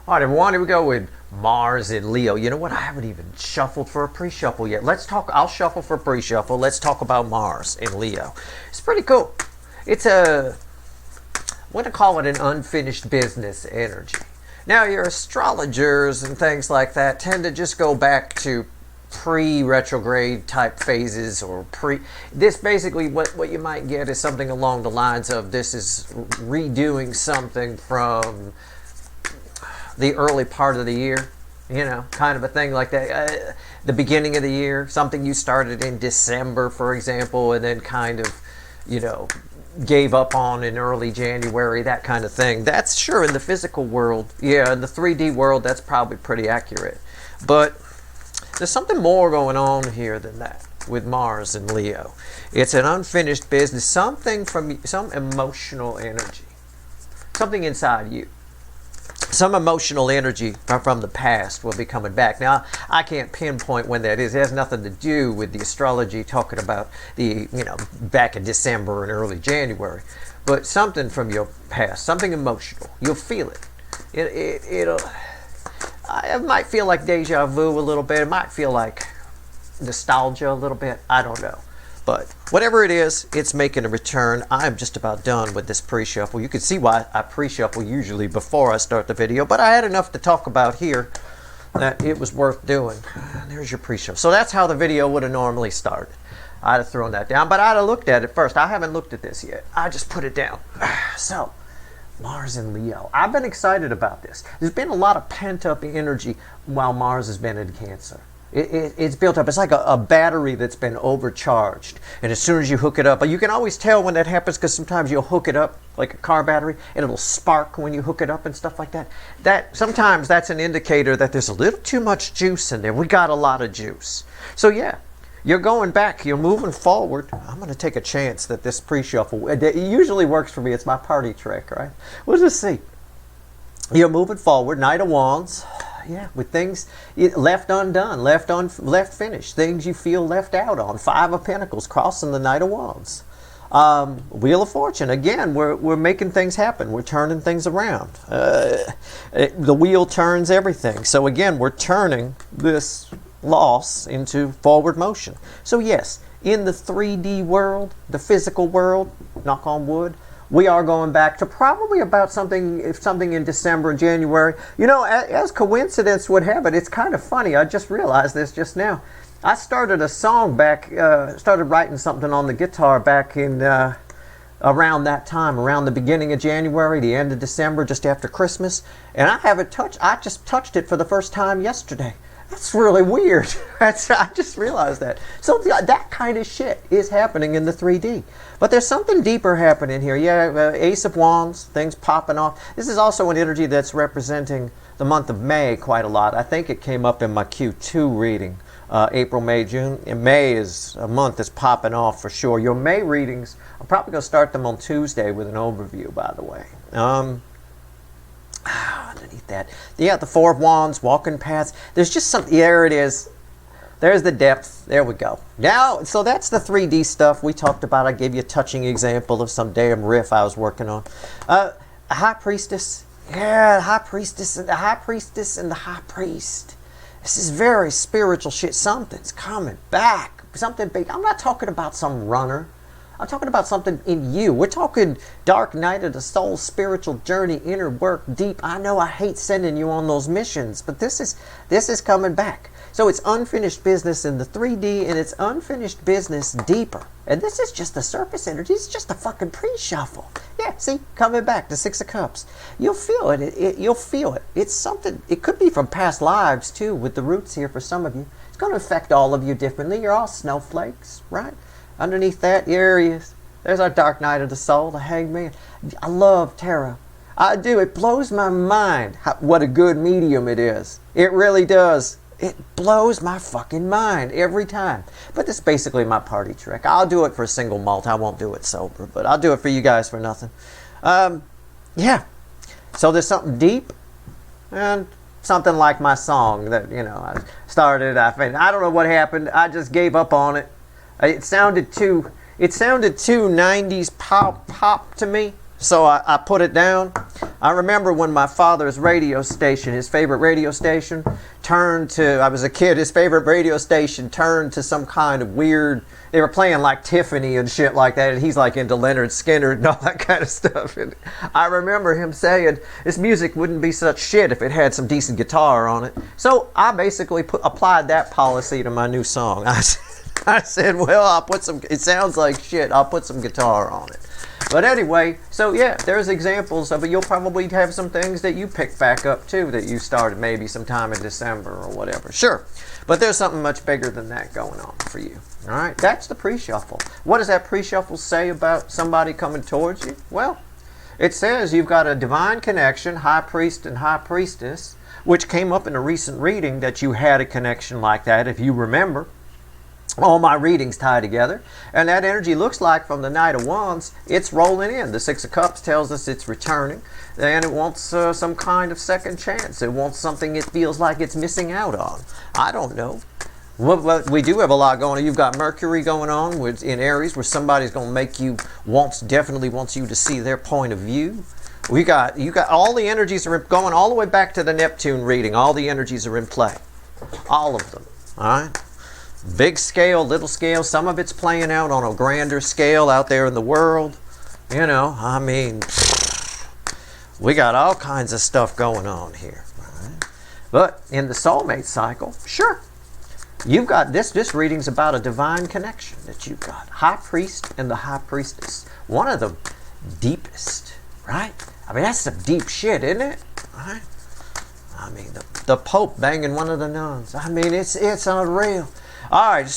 All right, everyone, here we go with Mars in Leo. You know what? I haven't even shuffled for a pre-shuffle yet. Let's talk. I'll shuffle for pre-shuffle. Let's talk about Mars in Leo. It's pretty cool. It's a, I want to call it an unfinished business energy. Now, your astrologers and things like that tend to just go back to pre-retrograde type phases or this basically what you might get is something along the lines of this is redoing something from the early part of the year, you know, kind of a thing like that. The beginning of the year, something you started in December, for example, and then kind of, you know, gave up on in early January, that kind of thing. That's sure in the physical world. Yeah, in the 3D world, that's probably pretty accurate. But there's something more going on here than that with Mars and Leo. It's an unfinished business, something from some emotional energy, something inside you. Some emotional energy from the past will be coming back. Now, I can't pinpoint when that is. It has nothing to do with the astrology talking about the, you know, back in December and early January. But something from your past, something emotional. You'll feel it. It might feel like deja vu a little bit. It might feel like nostalgia a little bit. I don't know. But whatever it is, it's making a return. I'm just about done with this pre-shuffle. You can see why I pre-shuffle usually before I start the video, but I had enough to talk about here that it was worth doing. There's your pre-shuffle. So that's how the video would have normally started. I'd have thrown that down, but I'd have looked at it first. I haven't looked at this yet. I just put it down. So, Mars and Leo. I've been excited about this. There's been a lot of pent-up energy while Mars has been in Cancer. It's built up. It's like a battery that's been overcharged. And as soon as you hook it up, you can always tell when that happens because sometimes you'll hook it up like a car battery and it'll spark when you hook it up and stuff like that. Sometimes that's an indicator that there's a little too much juice in there. We got a lot of juice. So yeah, you're going back. You're moving forward. I'm going to take a chance that this pre-shuffle, it usually works for me. It's my party trick, right? We'll just see. You're moving forward. Knight of Wands. Yeah, with things left undone, left finished, things you feel left out on. 5 of Pentacles crossing the Knight of Wands. Wheel of Fortune. Again, we're making things happen. We're turning things around. The wheel turns everything. So again, we're turning this loss into forward motion. So yes, in the 3D world, the physical world, knock on wood, we are going back to probably about something in December and January. You know, as coincidence would have it, it's kind of funny. I just realized this just now. I started a song back, started writing something on the guitar back in around that time, around the beginning of January, the end of December, just after Christmas. And I just touched it for the first time yesterday. That's really weird. I just realized that. So that kind of shit is happening in the 3D. But there's something deeper happening here. Yeah, Ace of Wands, things popping off. This is also an energy that's representing the month of May quite a lot. I think it came up in my Q2 reading. April, May, June. And May is a month that's popping off for sure. Your May readings, I'm probably going to start them on Tuesday with an overview, by the way. Underneath that, yeah, the 4 of Wands, walking paths. There's just something. There it is. There's the depth. There we go. Now, so that's the 3D stuff we talked about. I gave you a touching example of some damn riff I was working on. A High Priestess. Yeah, the High Priestess and the High Priestess and the High Priest. This is very spiritual shit. Something's coming back. Something big. I'm not talking about some runner. I'm talking about something in you. We're talking dark night of the soul, spiritual journey, inner work, deep. I know I hate sending you on those missions, but this is coming back. So it's unfinished business in the 3D, and it's unfinished business deeper. And this is just the surface energy. It's just a fucking pre-shuffle. Yeah, see, coming back, the 6 of Cups. You'll feel it. You'll feel it. It's something. It could be from past lives too, with the roots here for some of you. It's going to affect all of you differently. You're all snowflakes, right? Underneath that, here he is. There's our dark night of the soul, the Hanged Man. I love tarot. I do. It blows my mind what a good medium it is. It really does. It blows my fucking mind every time. But this is basically my party trick. I'll do it for a single malt. I won't do it sober, but I'll do it for you guys for nothing. Yeah. So there's something deep and something like my song that, you know, I started. I don't know what happened. I just gave up on it. It sounded too 90s pop to me, so I put it down. I remember when my father's radio station, his favorite radio station, turned to, I was a kid, his favorite radio station turned to some kind of weird, they were playing like Tiffany and shit like that, and he's like into Leonard Skinner and all that kind of stuff. And I remember him saying, this music wouldn't be such shit if it had some decent guitar on it. So I basically applied that policy to my new song. I said, well, I'll put some, it sounds like shit, I'll put some guitar on it. But anyway, so yeah, there's examples of it. You'll probably have some things that you pick back up too that you started maybe sometime in December or whatever. Sure. But there's something much bigger than that going on for you. All right? That's the pre-shuffle. What does that pre-shuffle say about somebody coming towards you? Well, it says you've got a divine connection, high priest and high priestess, which came up in a recent reading that you had a connection like that, if you remember. All my readings tie together, and that energy looks like from the Knight of Wands, it's rolling in. The Six of Cups tells us it's returning, and it wants some kind of second chance. It wants something it feels like it's missing out on. I don't know. Well, we do have a lot going on. You've got Mercury going on in Aries, where somebody's going to make you definitely wants you to see their point of view. You got all the energies are going all the way back to the Neptune reading. All the energies are in play, all of them. All right. Big scale, little scale, some of it's playing out on a grander scale out there in the world. You know, I mean, we got all kinds of stuff going on here. Right? But in the soulmate cycle, sure, you've got this reading's about a divine connection that you've got. High priest and the high priestess. One of the deepest, right? I mean, that's some deep shit, isn't it? Right? I mean, the Pope banging one of the nuns. I mean, it's unreal. All right,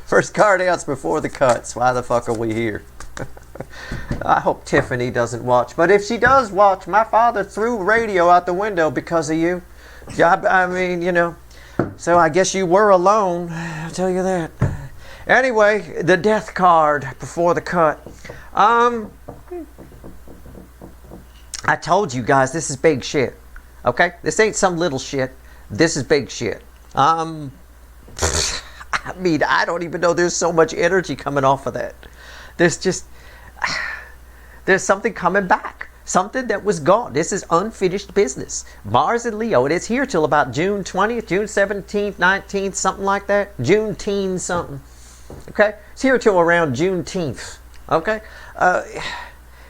first card out's before the cuts. Why the fuck are we here? I hope Tiffany doesn't watch. But if she does watch, my father threw radio out the window because of you. I mean, you know. So I guess you were alone. I'll tell you that. Anyway, the death card before the cut. I told you guys, this is big shit. Okay? This ain't some little shit. This is big shit. I mean, I don't even know there's so much energy coming off of that. There's something coming back. Something that was gone. This is unfinished business. Mars and Leo, and it's here till about June 20th, June 17th, 19th, something like that. June-teen something. Okay? It's here till around Juneteenth. Okay?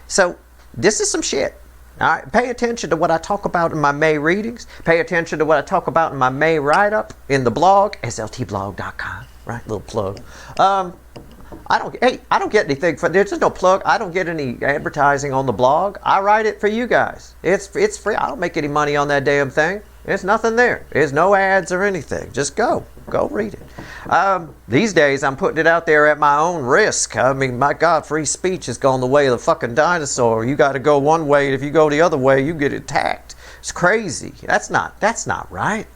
So, this is some shit. All right, pay attention to what I talk about in my May readings. Pay attention to what I talk about in my May write-up in the blog, sltblog.com. Right, little plug. I don't get anything for. There's no plug. I don't get any advertising on the blog. I write it for you guys. It's free. I don't make any money on that damn thing. There's nothing there. There's no ads or anything. Just go read it. These days I'm putting it out there at my own risk. I mean, my God, free speech has gone the way of the fucking dinosaur. You got to go one way. If you go the other way, you get attacked. It's crazy. That's not right.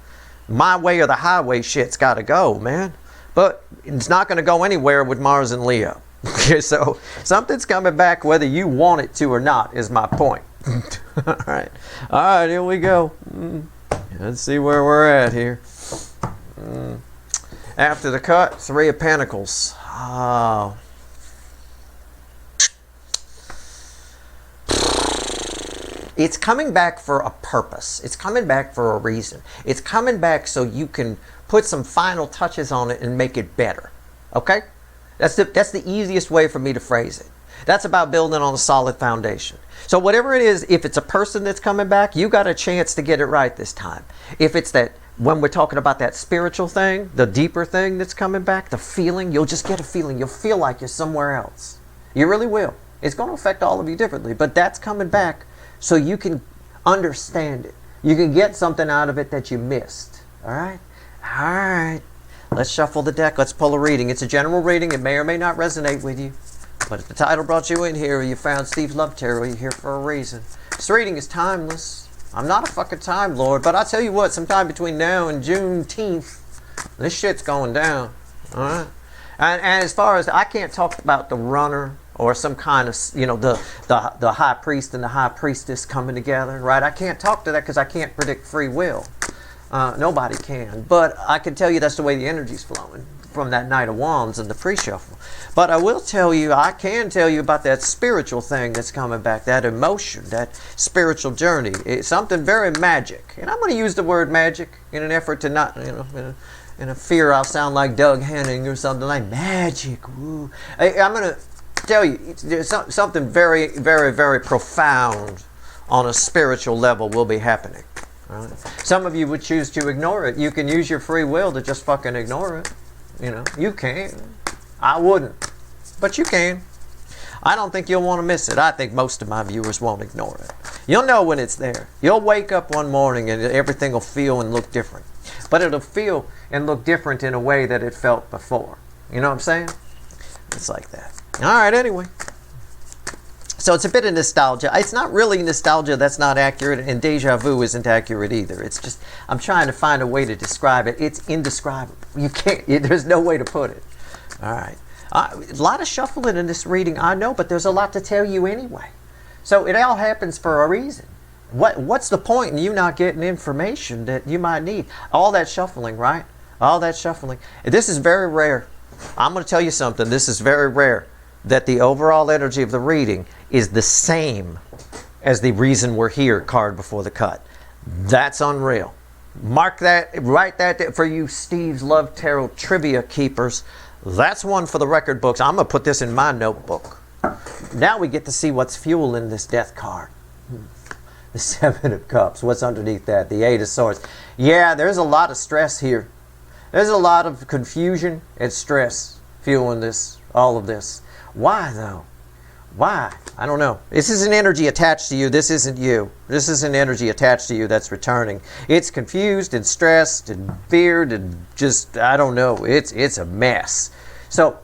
My way or the highway shit's got to go, man. But it's not going to go anywhere with Mars and Leo. So something's coming back whether you want it to or not is my point. All right, here we go. Let's see where we're at here. After the cut, Three of Pentacles. Oh. It's coming back for a purpose. It's coming back for a reason. It's coming back so you can put some final touches on it and make it better. Okay? That's the easiest way for me to phrase it. That's about building on a solid foundation. So whatever it is, if it's a person that's coming back, you got a chance to get it right this time. If it's that, when we're talking about that spiritual thing, the deeper thing that's coming back, the feeling, you'll just get a feeling. You'll feel like you're somewhere else. You really will. It's going to affect all of you differently, but that's coming back so you can understand it. You can get something out of it that you missed. All right? All right. Let's shuffle the deck. Let's pull a reading. It's a general reading. It may or may not resonate with you. But if the title brought you in here or you found Steve's Love Tarot, you're here for a reason. This reading is timeless. I'm not a fucking Time Lord, but I'll tell you what, sometime between now and Juneteenth, this shit's going down. All right? And as far as, I can't talk about the runner or some kind of, you know, the high priest and the high priestess coming together, right? I can't talk to that because I can't predict free will. Nobody can. But I can tell you that's the way the energy's flowing from that Knight of Wands and the pre-shuffle. But I will tell you, I can tell you about that spiritual thing that's coming back, that emotion, that spiritual journey. It's something very magic. And I'm going to use the word magic in an effort to not, in a fear I'll sound like Doug Henning or something like magic. Woo. I'm going to tell you, there's something very, very, very profound on a spiritual level will be happening. Right? Some of you would choose to ignore it. You can use your free will to just fucking ignore it. You can. I wouldn't. But you can. I don't think you'll want to miss it. I think most of my viewers won't ignore it. You'll know when it's there. You'll wake up one morning and everything will feel and look different. But it'll feel and look different in a way that it felt before. You know what I'm saying? It's like that. All right, anyway. So it's a bit of nostalgia. It's not really nostalgia that's not accurate, and deja vu isn't accurate either. It's just, I'm trying to find a way to describe it. It's indescribable. You can't, there's no way to put it. All right. A lot of shuffling in this reading, I know, but there's a lot to tell you anyway. So it all happens for a reason. What's the point in you not getting information that you might need? All that shuffling, right? All that shuffling. This is very rare. I'm going to tell you something. This is very rare, that the overall energy of the reading is the same as the reason we're here card before the cut. That's unreal. Mark that, write that for you Steve's Love Tarot trivia keepers. That's one for the record books. I'm going to put this in my notebook. Now we get to see what's fueling this death card. The Seven of Cups. What's underneath that? The Eight of Swords. Yeah, there's a lot of stress here. There's a lot of confusion and stress fueling this, all of this. Why though? Why? I don't know. This is an energy attached to you. This isn't you. This is an energy attached to you that's returning. It's confused and stressed and feared and just, I don't know. It's a mess. So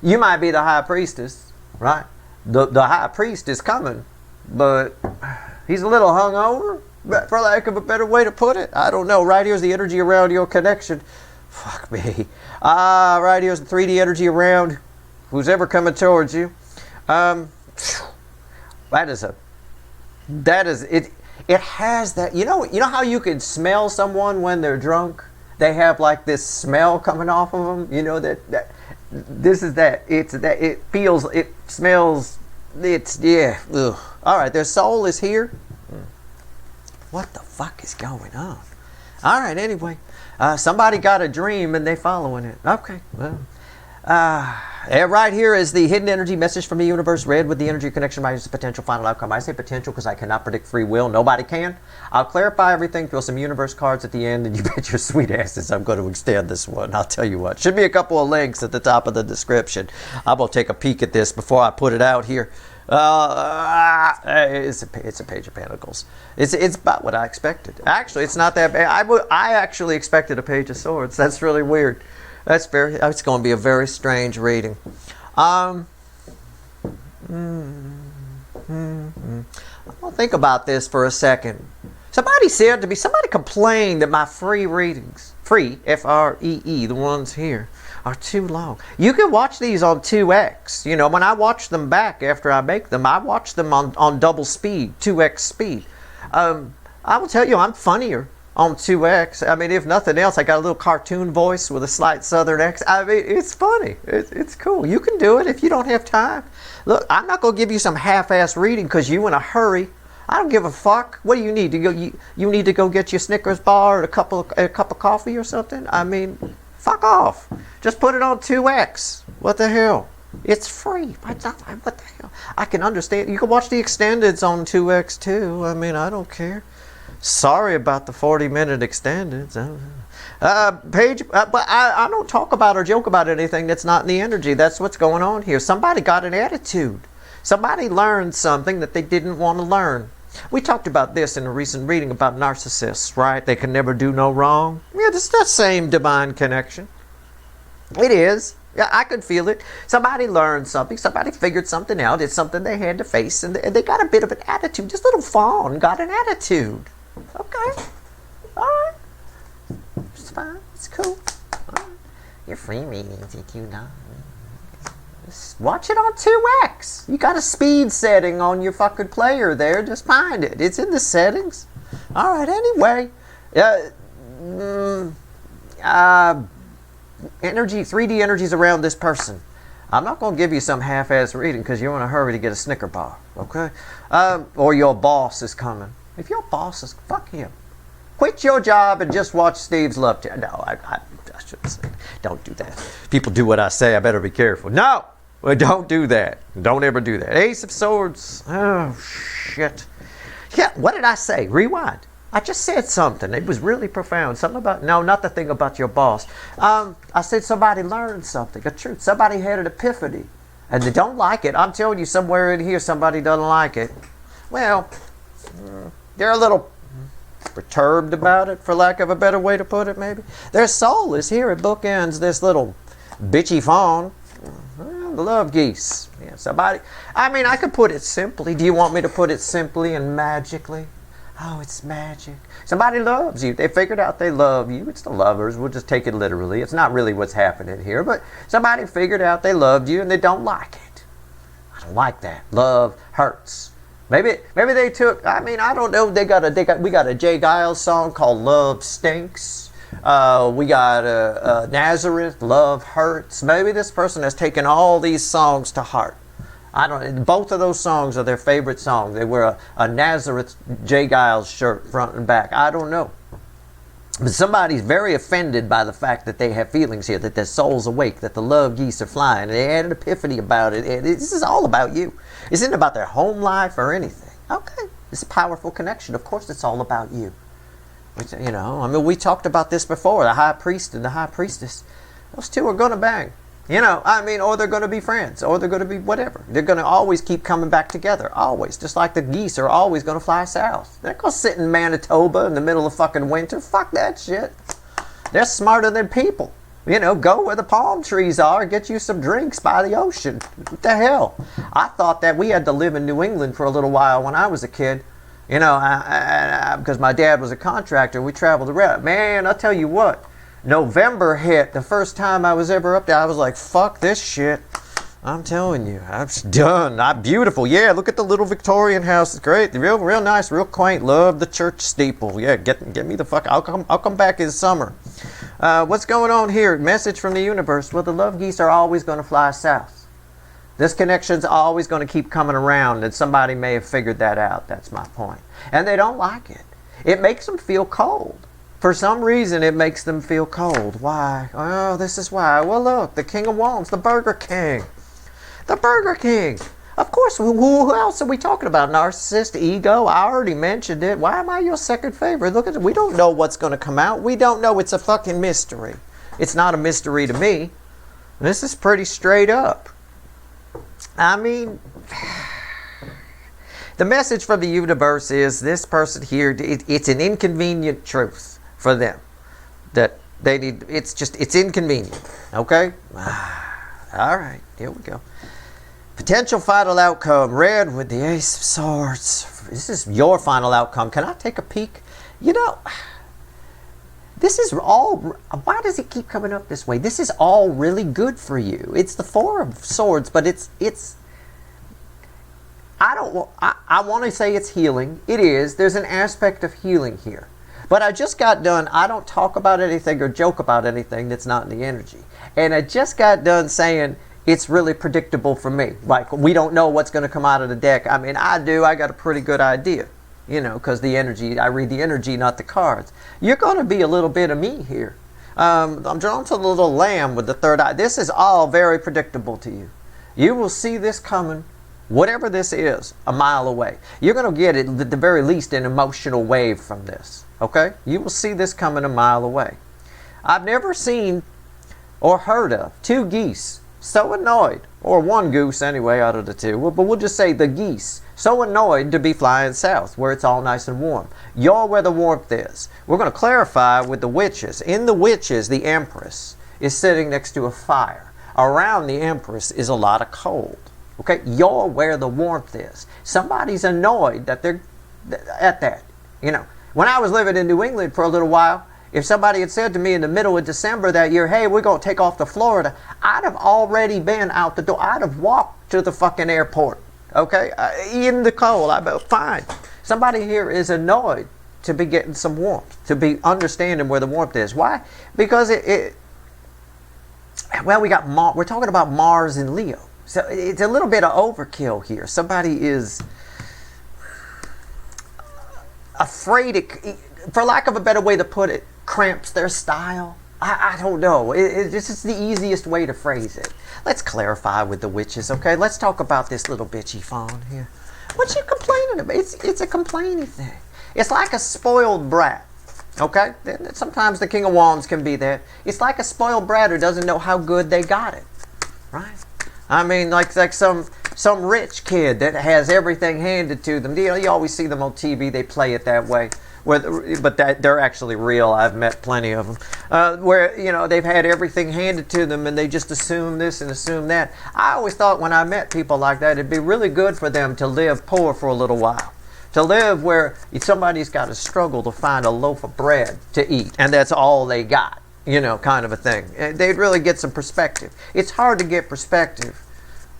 you might be the High Priestess, right? The High Priest is coming, but he's a little hungover, for lack of a better way to put it. I don't know. Right here's the energy around your connection. Fuck me. Right here's the 3D energy around who's ever coming towards you. That is it. It has that. You know how you can smell someone when they're drunk? They have like this smell coming off of them. You know that this is that. It's that. It feels. It smells. It's yeah. Ugh. All right. Their soul is here. What the fuck is going on? All right. Anyway, somebody got a dream and they following it. Okay. Well. Right here is the hidden energy message from the universe, read with the energy connection minus the potential final outcome. I say potential because I cannot predict free will. Nobody can. I'll clarify everything, throw some universe cards at the end, and you bet your sweet asses I'm going to extend this one. I'll tell you what. Should be a couple of links at the top of the description. I'm going to take a peek at this before I put it out here. It's a Page of Pentacles. It's about what I expected. Actually, it's not that bad. I actually expected a Page of Swords. That's really weird. It's going to be a very strange reading. I'll think about this for a second. Somebody complained that my free readings, free, F-R-E-E, the ones here, are too long. You can watch these on 2x. You know, when I watch them back after I make them, I watch them on double speed, 2x speed. I will tell you, I'm funnier on 2x. I mean, if nothing else, I got a little cartoon voice with a slight southern accent. I mean, it's funny. It's cool. You can do it if you don't have time. Look, I'm not going to give you some half-ass reading because you in a hurry. I don't give a fuck. What do you need to go? You need to go get your Snickers bar or a cup of coffee or something? I mean, fuck off. Just put it on 2x. What the hell? It's free. What the hell? I can understand. You can watch the extendeds on 2x too. I mean, I don't care. Sorry about the 40-minute extended. But I don't talk about or joke about anything that's not in the energy. That's what's going on here. Somebody got an attitude. Somebody learned something that they didn't want to learn. We talked about this in a recent reading about narcissists, right? They can never do no wrong. Yeah, it's that same divine connection. It is. Yeah, I could feel it. Somebody learned something. Somebody figured something out. It's something they had to face, and they got a bit of an attitude. This little fawn got an attitude. Okay. All right. It's fine. It's cool. All right. Your free readings, if you know. Just watch it on 2x. You got a speed setting on your fucking player there. Just find it. It's in the settings. All right. Anyway, energy, 3D energies around this person. I'm not going to give you some half-ass reading because you're in a hurry to get a Snicker bar, okay? Or your boss is coming. If your boss is, fuck him. Quit your job and just watch Steve's Love Channel. No, I shouldn't say. Don't do that. People do what I say. I better be careful. No, well, don't do that. Don't ever do that. Ace of Swords. Oh, shit. Yeah, what did I say? Rewind. I just said something. It was really profound. Something about, no, not the thing about your boss. I said somebody learned something, a truth. Somebody had an epiphany, and they don't like it. I'm telling you, somewhere in here, somebody doesn't like it. Well, they're a little perturbed about it, for lack of a better way to put it, maybe. Their soul is here. It bookends this little bitchy fawn. The love geese. Yeah, somebody, I mean, I could put it simply. Do you want me to put it simply and magically? Oh, it's magic. Somebody loves you. They figured out they love you. It's the lovers. We'll just take it literally. It's not really what's happening here, but somebody figured out they loved you and they don't like it. I don't like that. Love hurts. Maybe they took, I mean, I don't know. We got a Jay Giles song called Love Stinks. We got Nazareth, Love Hurts. Maybe this person has taken all these songs to heart. I don't. Both of those songs are their favorite songs. They wear a Nazareth Jay Giles shirt front and back. I don't know. But somebody's very offended by the fact that they have feelings here, that their soul's awake, that the love geese are flying. They had an epiphany about it. This is all about you. This isn't about their home life or anything. Okay. It's a powerful connection. Of course it's all about you. Which, you know, I mean, we talked about this before. The High Priest and the High Priestess. Those two are going to bang. You know, I mean, or they're going to be friends, or they're going to be whatever. They're going to always keep coming back together, always. Just like the geese are always going to fly south. They're going to sit in Manitoba in the middle of fucking winter. Fuck that shit. They're smarter than people. You know, go where the palm trees are, get you some drinks by the ocean. What the hell? I thought that we had to live in New England for a little while when I was a kid. You know, because my dad was a contractor. We traveled around. Man, I'll tell you what. November hit, the first time I was ever up there, I was like, fuck this shit. I'm telling you, I'm done. Not beautiful. Yeah, look at the little Victorian house. It's great. Real nice, real quaint. Love the church steeple. Yeah, get me the fuck. I'll come back in summer. What's going on here? Message from the universe. Well, the love geese are always going to fly south. This connection's always going to keep coming around, and somebody may have figured that out. That's my point. And they don't like it. It makes them feel cold. For some reason, it makes them feel cold. Why? Oh, this is why. Well, look, the King of Wands, the Burger King. The Burger King. Of course, who else are we talking about? Narcissist, ego. I already mentioned it. Why am I your second favorite? Look at it. We don't know what's going to come out. We don't know. It's a fucking mystery. It's not a mystery to me. This is pretty straight up. I mean, the message from the universe is this person here, it's an inconvenient truth for them that they need. It's inconvenient. Okay? All right, here we go. Potential final outcome, red with the Ace of Swords. This is your final outcome. Can I take a peek? You know, this is all, why does it keep coming up this way? This is all really good for you. It's the Four of Swords, but it's I want to say it's healing. It is. There's an aspect of healing here. But I just got done, I don't talk about anything or joke about anything that's not in the energy. And I just got done saying it's really predictable for me. Like, we don't know what's going to come out of the deck. I mean, I do. I got a pretty good idea. You know, because the energy, I read the energy, not the cards. You're going to be a little bit of me here. I'm drawn to the little lamb with the third eye. This is all very predictable to you. You will see this coming. Whatever this is, a mile away. You're going to get, at the very least, an emotional wave from this. Okay? You will see this coming a mile away. I've never seen or heard of two geese so annoyed, or one goose anyway out of the two, but we'll just say the geese, so annoyed to be flying south where it's all nice and warm. You're where the warmth is. We're going to clarify with the witches. In the witches, the Empress is sitting next to a fire. Around the Empress is a lot of cold. Okay, you're where the warmth is. Somebody's annoyed that they're at that. You know, when I was living in New England for a little while, if somebody had said to me in the middle of December that year, hey, we're going to take off to Florida, I'd have already been out the door. I'd have walked to the fucking airport. Okay, in the cold. I'd be fine. Somebody here is annoyed to be getting some warmth, to be understanding where the warmth is. Why? Because well, we're talking about Mars in Leo. So it's a little bit of overkill here. Somebody is afraid, for lack of a better way to put it, cramps their style. I don't know. This is the easiest way to phrase it. Let's clarify with the witches, okay? Let's talk about this little bitchy fawn here. What you complaining about? It's a complaining thing. It's like a spoiled brat, okay? Sometimes the King of Wands can be there. It's like a spoiled brat who doesn't know how good they got it, right? I mean, like some rich kid that has everything handed to them. You always see them on TV. They play it that way. But they're actually real. I've met plenty of them. Where, they've had everything handed to them and they just assume this and assume that. I always thought when I met people like that, it'd be really good for them to live poor for a little while. To live where somebody's got to struggle to find a loaf of bread to eat. And that's all they got, kind of a thing. They'd really get some perspective. It's hard to get perspective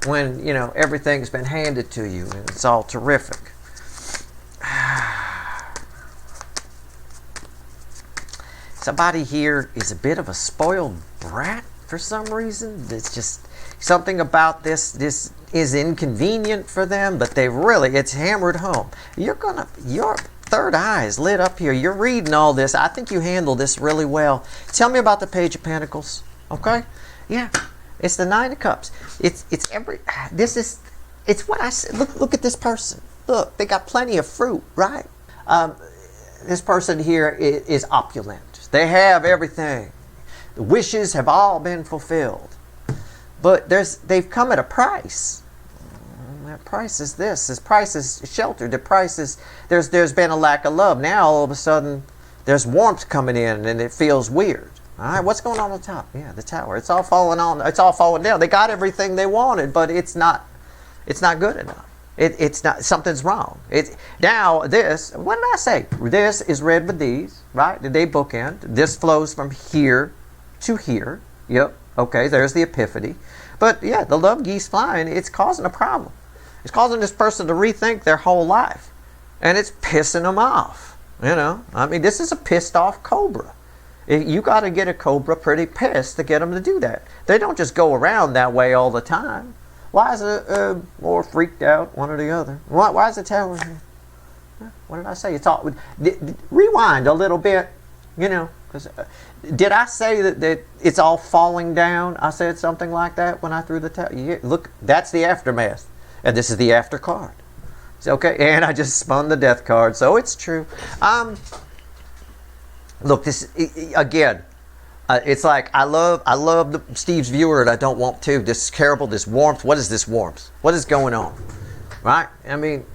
when, everything's been handed to you and it's all terrific. Somebody here is a bit of a spoiled brat for some reason. It's just something about this is inconvenient for them, but it's hammered home. Your third eye is lit up here. You're reading all this. I think you handle this really well. Tell me about the Page of Pentacles, okay? Yeah, it's the Nine of Cups. It's what I said. Look at this person. Look, they got plenty of fruit, right? This person here is opulent. They have everything. The wishes have all been fulfilled. But they've come at a price. That price is this. This price is shelter. The price is there's been a lack of love. Now all of a sudden there's warmth coming in and it feels weird. All right, what's going on the top? Yeah, the tower. It's all falling down. They got everything they wanted, but it's not good enough. It's not, something's wrong. Now this, what did I say? This is read with these, right? They bookend. This flows from here to here. Yep. Okay, there's the epiphany. But yeah, the love geese flying, it's causing a problem. It's causing this person to rethink their whole life. And it's pissing them off. I mean, this is a pissed off cobra. You got to get a cobra pretty pissed to get them to do that. They don't just go around that way all the time. Why is it more freaked out, one or the other? Why is the tower here? What did I say? It's all rewind a little bit, because did I say that it's all falling down? I said something like that when I threw the tower. Yeah, look, that's the aftermath, and this is the after card. It's okay, and I just spun the death card, so it's true. Look, this again. It's like I love Steve's viewer and I don't want to. This is terrible. This warmth. What is this warmth? What is going on? Right? I mean,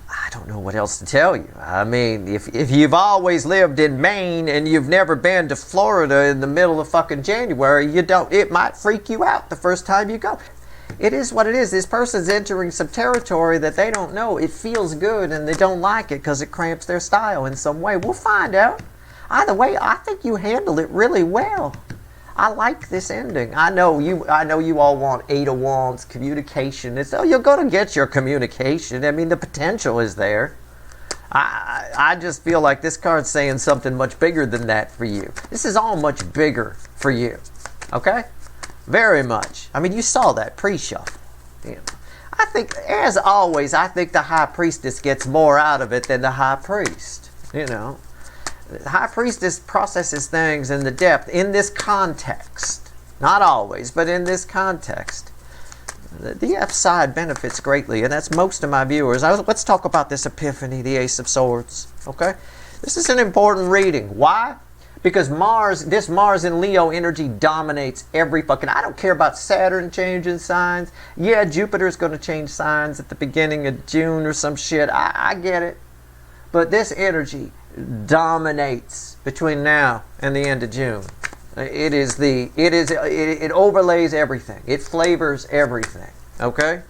I don't know what else to tell you. I mean, if you've always lived in Maine and you've never been to Florida in the middle of fucking January, it might freak you out the first time you go. It is what it is. This person's entering some territory that they don't know. It feels good and they don't like it because it cramps their style in some way. We'll find out. Either way, I think you handled it really well. I like this ending. I know you all want Eight of Wands, communication. You're going to get your communication. I mean, the potential is there. I just feel like this card's saying something much bigger than that for you. This is all much bigger for you. Okay? Very much. I mean, you saw that pre-shuffle. I think, as always, the High Priestess gets more out of it than the High Priest. The High Priestess processes things in the depth, in this context. Not always, but in this context. The F side benefits greatly, and that's most of my viewers. Let's talk about this epiphany, the Ace of Swords. Okay? This is an important reading. Why? Because this Mars in Leo energy dominates every fucking... I don't care about Saturn changing signs. Yeah, Jupiter's going to change signs at the beginning of June or some shit. I get it. But this energy dominates between now and the end of June. It overlays everything. It flavors everything. Okay?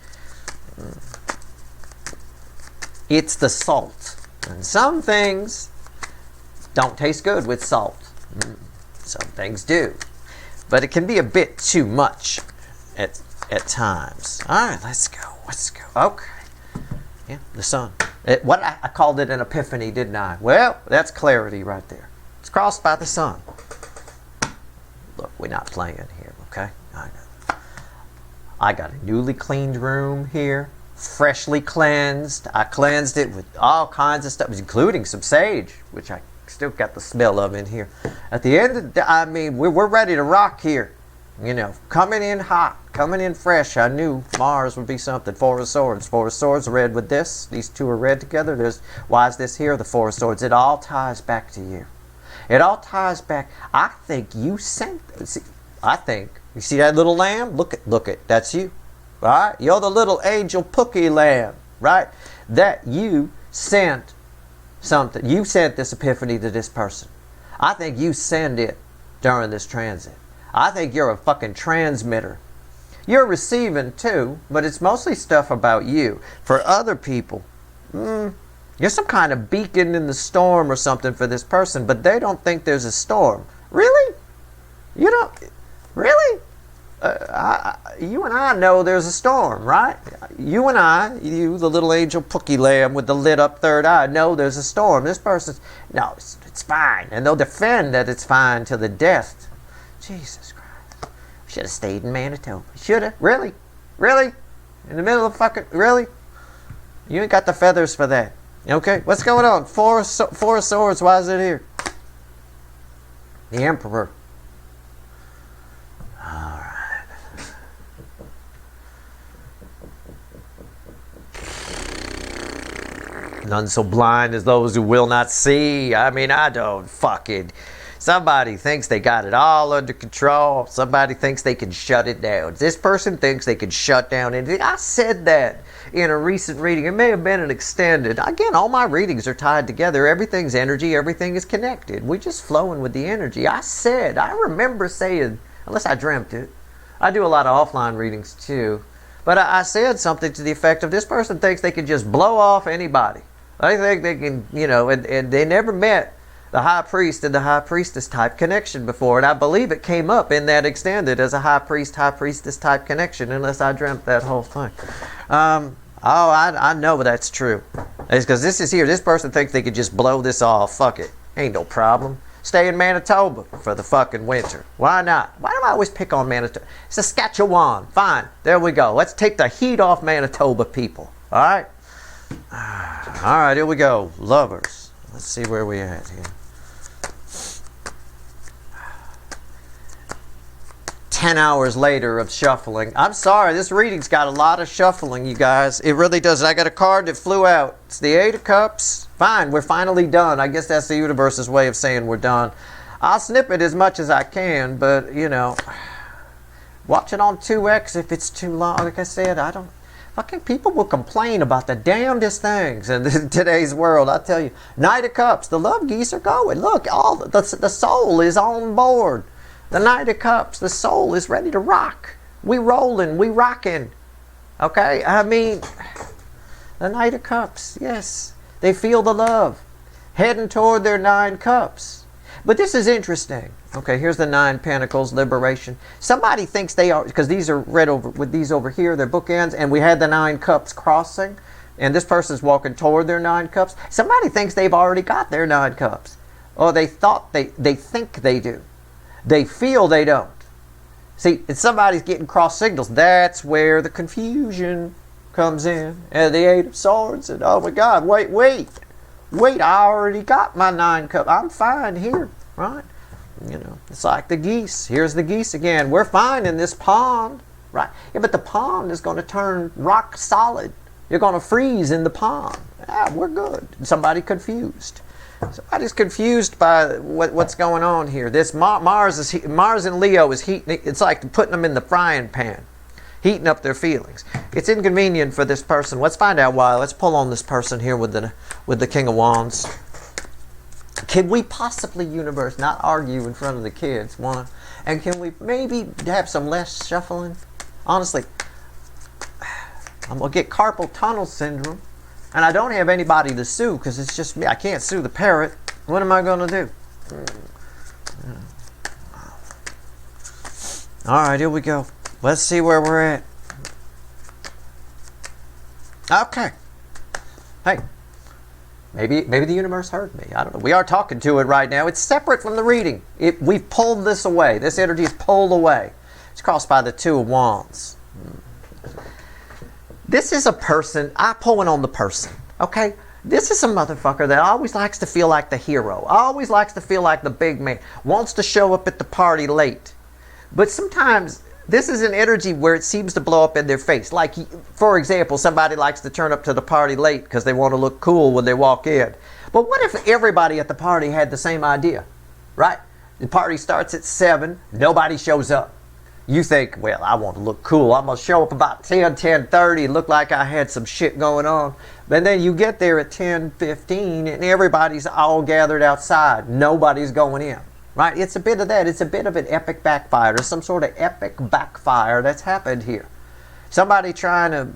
It's the salt. And some things don't taste good with salt. Some things do. But it can be a bit too much at times. Alright, let's go. Okay. Yeah, the sun. What I called it an epiphany, didn't I? Well, that's clarity right there. It's crossed by the sun. Look, we're not playing here, okay? I got a newly cleaned room here, freshly cleansed. I cleansed it with all kinds of stuff, including some sage, which I still got the smell of in here. At the end of the, I mean, we're ready to rock here. You know, coming in hot, coming in fresh. I knew Mars would be something. Four of Swords. Four of Swords red with this. These two are red together. Why is this here? The Four of Swords. It all ties back to you. It all ties back. I think you sent. See, I think. You see that little lamb? Look at. That's you. All right? You're the little angel pookie lamb. Right? That you sent something. You sent this epiphany to this person. I think you send it during this transit. I think you're a fucking transmitter. You're receiving too, but it's mostly stuff about you. For other people, you're some kind of beacon in the storm or something for this person, but they don't think there's a storm. Really? You don't? Really? You and I know there's a storm, right? You and I, you, the little angel pookie lamb with the lit up third eye, know there's a storm. This person's, no, it's fine. And they'll defend that it's fine till the death. Jesus Christ. Should have stayed in Manitoba. Should have? Really? Really? In the middle of fucking... Really? You ain't got the feathers for that. Okay? What's going on? Four of Swords. Why is it here? The Emperor. Alright. None so blind as those who will not see. I mean, I don't fucking... Somebody thinks they got it all under control. Somebody thinks they can shut it down. This person thinks they can shut down anything. I said that in a recent reading. It may have been an extended. Again, all my readings are tied together. Everything's energy. Everything is connected. We're just flowing with the energy. I remember saying, unless I dreamt it. I do a lot of offline readings too. But I said something to the effect of, this person thinks they can just blow off anybody. They think they can, you know, and they never met the High Priest and the High Priestess type connection before, and I believe it came up in that extended as a High Priest, High Priestess type connection, unless I dreamt that whole thing. I know that's true. It's because this is here. This person thinks they could just blow this off. Fuck it. Ain't no problem. Stay in Manitoba for the fucking winter. Why not? Why do I always pick on Manitoba? Saskatchewan. Fine. There we go. Let's take the heat off Manitoba people. All right? All right, here we go. Lovers. Let's see where we at here. 10 hours later of shuffling. I'm sorry, this reading's got a lot of shuffling, you guys. It really does. I got a card that flew out. It's the Eight of Cups. Fine, we're finally done. I guess that's the universe's way of saying we're done. I'll snip it as much as I can, but, you know, watch it on 2X if it's too long. Like I said, I don't... Fucking people will complain about the damnedest things in today's world. I tell you, Knight of Cups, the love geese are going. Look, all the soul is on board. The Knight of Cups, the soul is ready to rock. We rolling, we rocking. Okay? I mean, the Knight of Cups, yes. They feel the love. Heading toward their 9 cups. But this is interesting. Okay, here's the 9 Pentacles, liberation. Somebody thinks they are, because these are read over, with these over here, they're bookends, and we had the 9 cups crossing, and this person's walking toward their 9 cups. Somebody thinks they've already got their 9 cups. Or they thought they think they do. They feel they don't. See, if somebody's getting cross signals, that's where the confusion comes in. And the Eight of Swords, and oh my God, wait, I already got my 9 cups. I'm fine here, right? You know, it's like the geese. Here's the geese again. We're fine in this pond, right? Yeah, but the pond is going to turn rock solid. You're going to freeze in the pond. Ah, we're good. Somebody confused. Somebody's confused by what's going on here. This Mars and Leo is heating. It's like putting them in the frying pan, heating up their feelings. It's inconvenient for this person. Let's find out why. Let's pull on this person here with the King of Wands. Can we possibly, universe, not argue in front of the kids? And can we maybe have some less shuffling? Honestly, I'm gonna get carpal tunnel syndrome. And I don't have anybody to sue because it's just me. I can't sue the parrot. What am I going to do? All right, here we go. Let's see where we're at. Okay. Hey, maybe the universe heard me. I don't know. We are talking to it right now. It's separate from the reading. We've pulled this away. This energy is pulled away. It's crossed by the Two of Wands. This is a person. I'm pulling on the person. Okay? This is a motherfucker that always likes to feel like the hero. Always likes to feel like the big man. Wants to show up at the party late. But sometimes this is an energy where it seems to blow up in their face. Like, for example, somebody likes to turn up to the party late because they want to look cool when they walk in. But what if everybody at the party had the same idea? Right? The party starts at 7. Nobody shows up. You think, well, I want to look cool. I'm going to show up about 10:30, look like I had some shit going on. But then you get there at 10:15 and everybody's all gathered outside. Nobody's going in. Right? It's a bit of that. It's a bit of an epic backfire. There's some sort of epic backfire that's happened here. Somebody trying to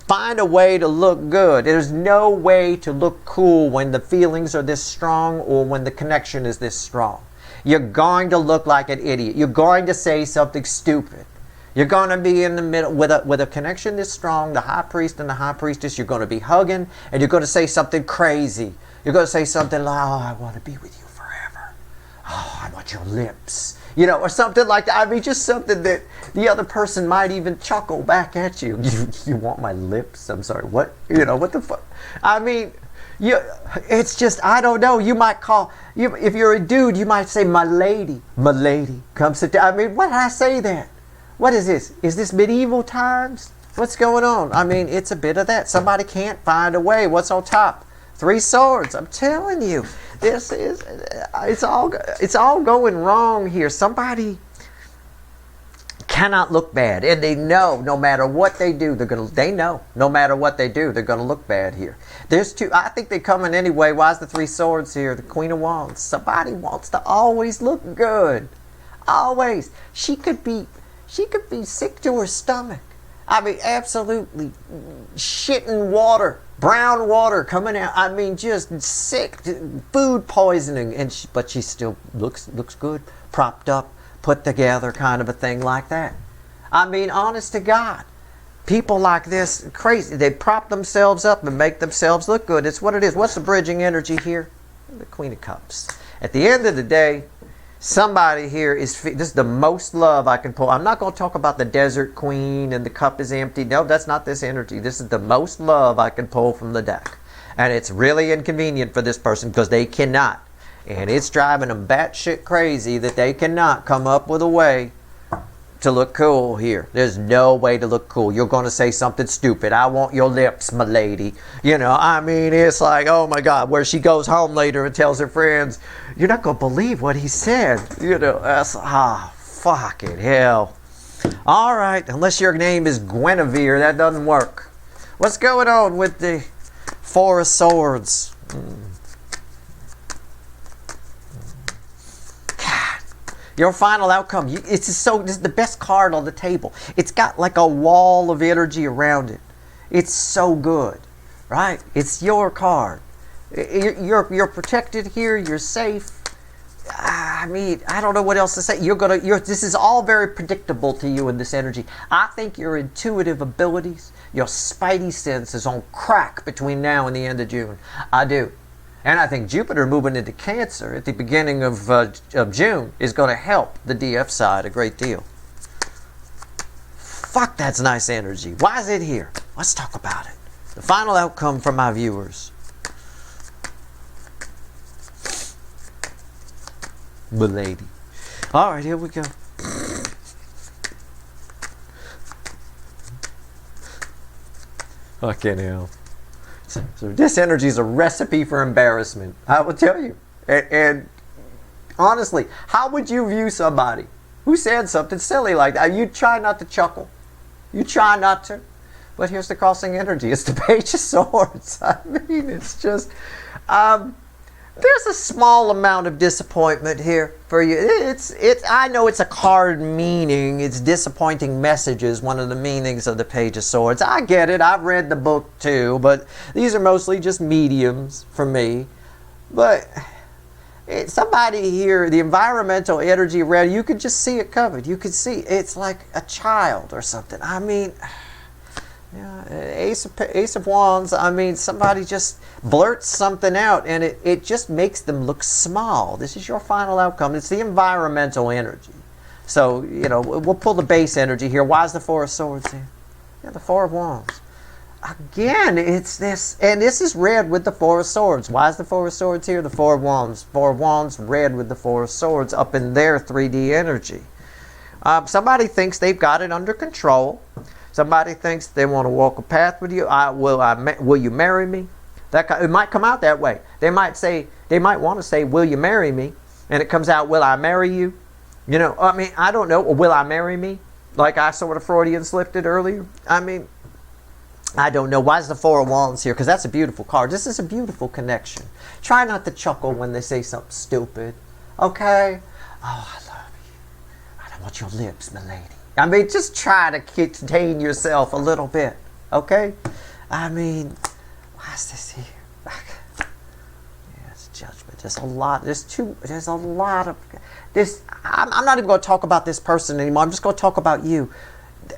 find a way to look good. There's no way to look cool when the feelings are this strong or when the connection is this strong. You're going to look like an idiot. You're going to say something stupid. You're going to be in the middle with a connection this strong, the High Priest and the High Priestess. You're going to be hugging and you're going to say something crazy. You're going to say something like, oh, I want to be with you forever. Oh, I want your lips. You know, or something like that. I mean, just something that the other person might even chuckle back at you. You want my lips? I'm sorry, what? You know, what the fuck? I mean, it's just, I don't know. You might call, if you're a dude, you might say, my lady, come sit down. I mean, why did I say that? What is this? Is this medieval times? What's going on? I mean, it's a bit of that. Somebody can't find a way. What's on top? 3 swords. I'm telling you, this is, it's all going wrong here. Somebody cannot look bad, and they know no matter what they do, they know no matter what they do, they're gonna look bad here. There's 2. I think they're coming anyway. Why is the 3 swords here? The Queen of Wands. Somebody wants to always look good. Always. She could be sick to her stomach. I mean, absolutely shitting water, brown water coming out. I mean, just sick, food poisoning, but she still looks good, propped up, put together, kind of a thing like that. I mean, honest to God, people like this, crazy. They prop themselves up and make themselves look good. It's what it is. What's the bridging energy here? The Queen of Cups. At the end of the day, somebody here this is the most love I can pull. I'm not going to talk about the Desert Queen and the cup is empty. No, that's not this energy. This is the most love I can pull from the deck. And it's really inconvenient for this person because they cannot. And it's driving them batshit crazy that they cannot come up with a way to look cool here. There's no way to look cool. You're going to say something stupid. I want your lips, my lady. You know, I mean, it's like, oh my God, where she goes home later and tells her friends, you're not going to believe what he said. You know, that's, fucking hell. All right, unless your name is Guinevere, that doesn't work. What's going on with the 4 of Swords? Your final outcome. This is the best card on the table. It's got like a wall of energy around it. It's so good, right? It's your card. You're protected here. You're safe. I mean, I don't know what else to say. This is all very predictable to you in this energy. I think your intuitive abilities, your spidey sense is on crack between now and the end of June. I do. And I think Jupiter moving into Cancer at the beginning of June is going to help the DF side a great deal. Fuck, that's nice energy. Why is it here? Let's talk about it. The final outcome for my viewers. Milady. All right, here we go. Fucking hell. So this energy is a recipe for embarrassment. I will tell you. And honestly, how would you view somebody who said something silly like that? You try not to chuckle. You try not to. But here's the crossing energy. It's the Page of Swords. I mean, it's just... there's a small amount of disappointment here for you. I know it's a card meaning. It's disappointing messages, one of the meanings of the Page of Swords. I get it. I've read the book too, but these are mostly just mediums for me. But somebody here, the environmental energy around you could just see it covered. You could see it's like a child or something. I mean, Yeah, Ace of Wands, I mean, somebody just blurts something out and it just makes them look small. This is your final outcome. It's the environmental energy. So, you know, we'll pull the base energy here. Why is the Four of Swords here? Yeah, the Four of Wands. Again, it's this, and this is red with the Four of Swords. Why is the Four of Swords here? The Four of Wands. Four of Wands, red with the Four of Swords up in their 3D energy. Somebody thinks they've got it under control. Somebody thinks they want to walk a path with you. Will you marry me? It might come out that way. They might want to say, will you marry me? And it comes out, will I marry you? You know, I mean, I don't know. Will I marry me? Like I sort of Freudian slipped it earlier. I mean, I don't know. Why is the Four of Wands here? Because that's a beautiful card. This is a beautiful connection. Try not to chuckle when they say something stupid. Okay? Oh, I love you. I don't want your lips, my lady. I mean, just try to contain yourself a little bit. Okay? I mean, why is this here? Yeah, it's judgment. There's a lot. There's a lot of this. I'm not even going to talk about this person anymore. I'm just going to talk about you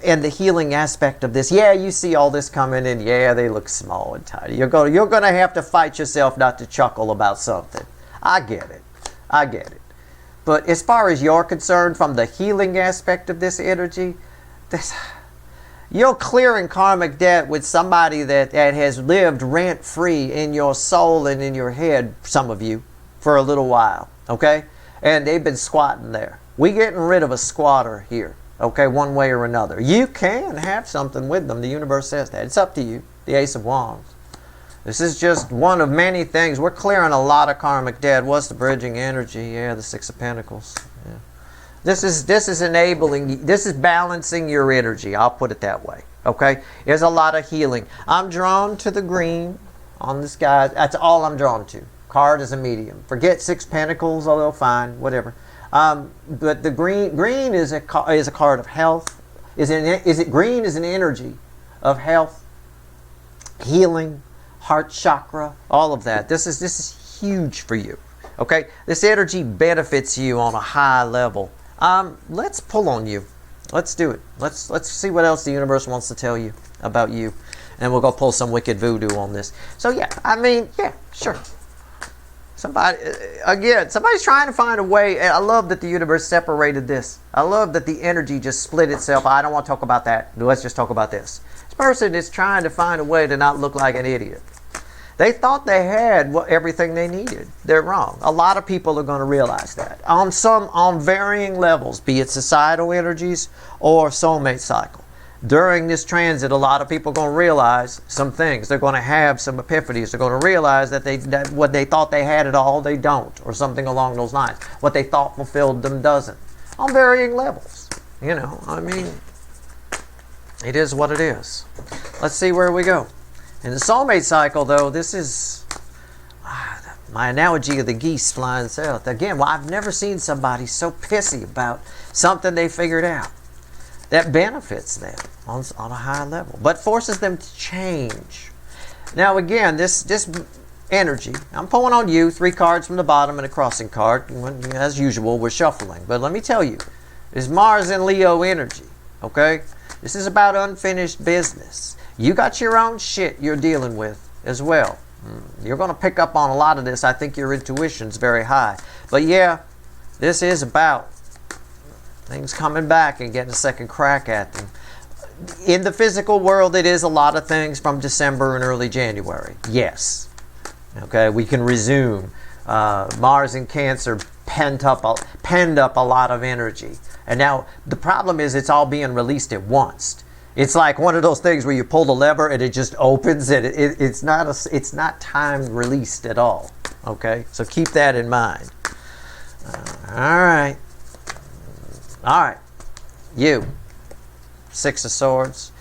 and the healing aspect of this. Yeah, you see all this coming in. Yeah, they look small and tiny. You're going to have to fight yourself not to chuckle about something. I get it. I get it. But as far as you're concerned, from the healing aspect of this energy, you're clearing karmic debt with somebody that has lived rent-free in your soul and in your head, some of you, for a little while, okay? And they've been squatting there. We're getting rid of a squatter here, okay, one way or another. You can have something with them. The universe says that. It's up to you, the Ace of Wands. This is just one of many things. We're clearing a lot of karmic debt. What's the bridging energy? Yeah, the Six of Pentacles. Yeah. This is enabling, this is balancing your energy. I'll put it that way. Okay? There's a lot of healing. I'm drawn to the green on this guy. That's all I'm drawn to. Card is a medium. Forget Six Pentacles, although fine, whatever. But the green is a card of health. Green is an energy of health, healing, heart chakra, all of that. This is huge for you. Okay? This energy benefits you on a high level. Let's pull on you. Let's do it. Let's see what else the universe wants to tell you about you. And we'll go pull some wicked voodoo on this. So yeah, I mean, yeah, sure. Somebody's trying to find a way. I love that the universe separated this. I love that the energy just split itself. I don't want to talk about that. Let's just talk about this. This person is trying to find a way to not look like an idiot. They thought they had everything they needed. They're wrong. A lot of people are going to realize that. On varying levels, be it societal energies or soulmate cycle. During this transit, a lot of people are going to realize some things. They're going to have some epiphanies. They're going to realize that what they thought they had it all, they don't. Or something along those lines. What they thought fulfilled them doesn't. On varying levels. You know, I mean, it is what it is. Let's see where we go. In the soulmate cycle, though, this is my analogy of the geese flying south. Again, well, I've never seen somebody so pissy about something they figured out that benefits them on a high level, but forces them to change. Now, again, this energy, I'm pulling on you, 3 cards from the bottom and a crossing card. As usual, we're shuffling. But let me tell you, it's Mars and Leo energy, okay? This is about unfinished business. You got your own shit you're dealing with as well. You're going to pick up on a lot of this. I think your intuition's very high. But yeah, this is about things coming back and getting a second crack at them. In the physical world, it is a lot of things from December and early January. Yes. Okay, we can resume. Mars in Cancer penned up a lot of energy. And now the problem is it's all being released at once. It's like one of those things where you pull the lever and it just opens and it's not time released at all. Okay, so keep that in mind. All right. You, 6 of Swords.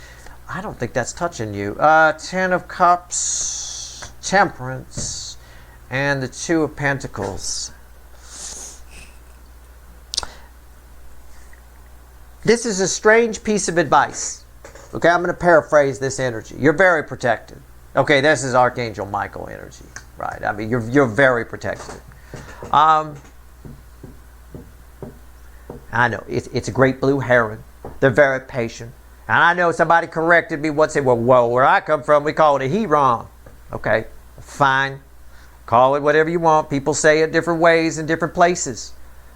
I don't think that's touching you. 10 of Cups, Temperance, and the 2 of Pentacles. This is a strange piece of advice. Okay, I'm going to paraphrase this energy. You're very protected. Okay, this is Archangel Michael energy, right? I mean, you're very protected. I know it's a great blue heron. They're very patient. And I know somebody corrected me once, said, well, where I come from, we call it a Heron. Okay, fine. Call it whatever you want. People say it different ways in different places.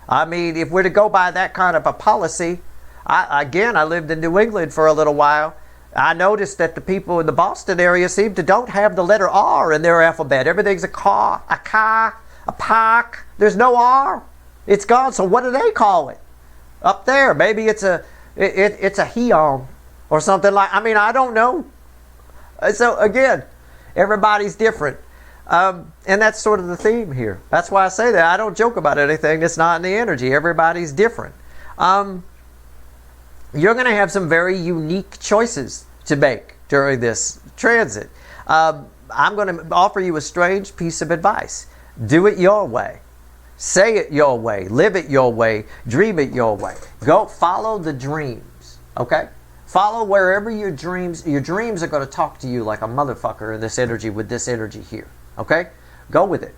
I mean, if we're to go by that kind of a policy, I lived in New England for a little while. I noticed that the people in the Boston area seem to don't have the letter R in their alphabet. Everything's a ka, a pak. There's no R. It's gone. So what do they call it? Up there, maybe it's a Heon or something like. I mean, I don't know. So again, everybody's different. And that's sort of the theme here. That's why I say that. I don't joke about anything that's not in the energy. Everybody's different. You're going to have some very unique choices to make during this transit. I'm going to offer you a strange piece of advice. Do it your way. Say it your way. Live it your way. Dream it your way. Go follow the dreams. Okay? Follow wherever your dreams are going to talk to you like a motherfucker in this energy with this energy here. Okay? Go with it.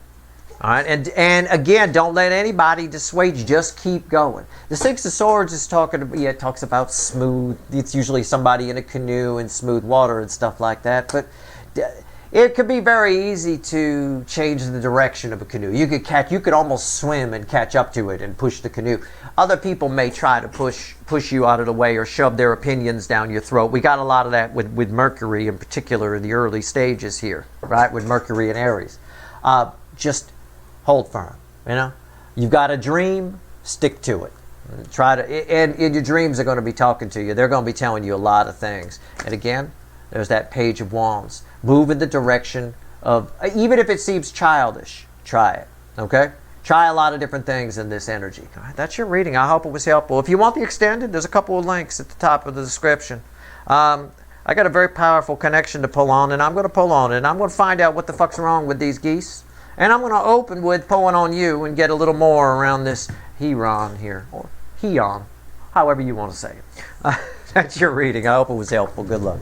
All right? And again, don't let anybody dissuade you. Just keep going. The Six of Swords is it talks about smooth. It's usually somebody in a canoe and smooth water and stuff like that. But it could be very easy to change the direction of a canoe. You could almost swim and catch up to it and push the canoe. Other people may try to push you out of the way or shove their opinions down your throat. We got a lot of that with Mercury in particular in the early stages here, right? With Mercury and Aries. Just hold firm, you know? You've got a dream, stick to it. And your dreams are going to be talking to you. They're going to be telling you a lot of things. And again, there's that Page of Wands. Move in the direction of, even if it seems childish, try it, okay? Try a lot of different things in this energy. All right, that's your reading. I hope it was helpful. If you want the extended, there's a couple of links at the top of the description. I got a very powerful connection to pull on, and I'm going to pull on it, and I'm going to find out what the fuck's wrong with these geese. And I'm going to open with pulling on you and get a little more around this Heron here, or Heon, however you want to say it. That's your reading. I hope it was helpful. Good luck.